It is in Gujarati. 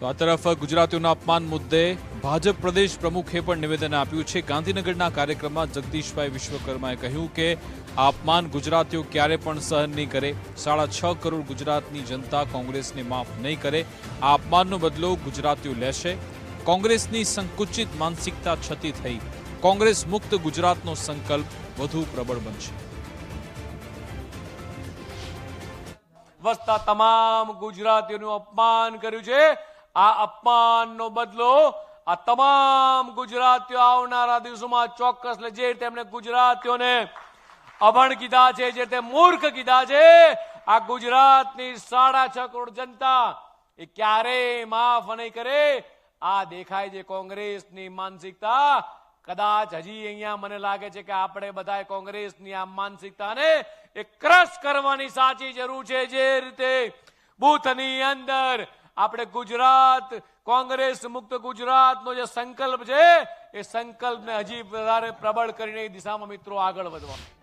તો આ તરફ ગુજરાતીઓના અપમાન મુદ્દે ભાજપ પ્રદેશ પ્રમુખે પણ નિવેદન આપ્યું છે। ગાંધીનગરના કાર્યક્રમમાં જગદીશભાઈ વિશ્વકર્માએ કહ્યું કે આ અપમાન ગુજરાતીઓ ક્યારે પણ સહન નહીં કરે। 6.5 કરોડ ગુજરાતની જનતા કોંગ્રેસને માફ નહીં કરે। આ અપમાનનો બદલો ગુજરાતીઓ લેશે। કોંગ્રેસની સંકુચિત માનસિકતા છતી થઈ। કોંગ્રેસ મુક્ત ગુજરાતનો સંકલ્પ વધુ પ્રબળ બનશે। વસતા તમામ ગુજરાતીઓનું અપમાન કર્યું છે। આ અપમાનનો બદલો આ તમામ ગુજરાતીઓ આવનારા દિવસોમાં ચોક્કસ લે। જે તેમણે ગુજરાતીઓને અભણ કીધા છે, જે તે મૂર્ખ કીધા છે, આ ગુજરાતની 6.5 કરોડ જનતા એ ક્યારેય માફ નહીં કરે। આ દેખાય છે કોંગ્રેસની માનસિકતા। કદાચ હજી અહીંયા મને લાગે છે કે આપણે બધાએ કોંગ્રેસની આ માનસિકતાને એ ક્રશ કરવાની સાચી જરૂર છે। જે રીતે બૂથની અંદર આપણે ગુજરાત કોંગ્રેસ મુક્ત ગુજરાતનો જે સંકલ્પ છે, એ સંકલ્પને હજી વધારે પ્રબળ કરીને એ દિશામાં મિત્રો આગળ વધવા।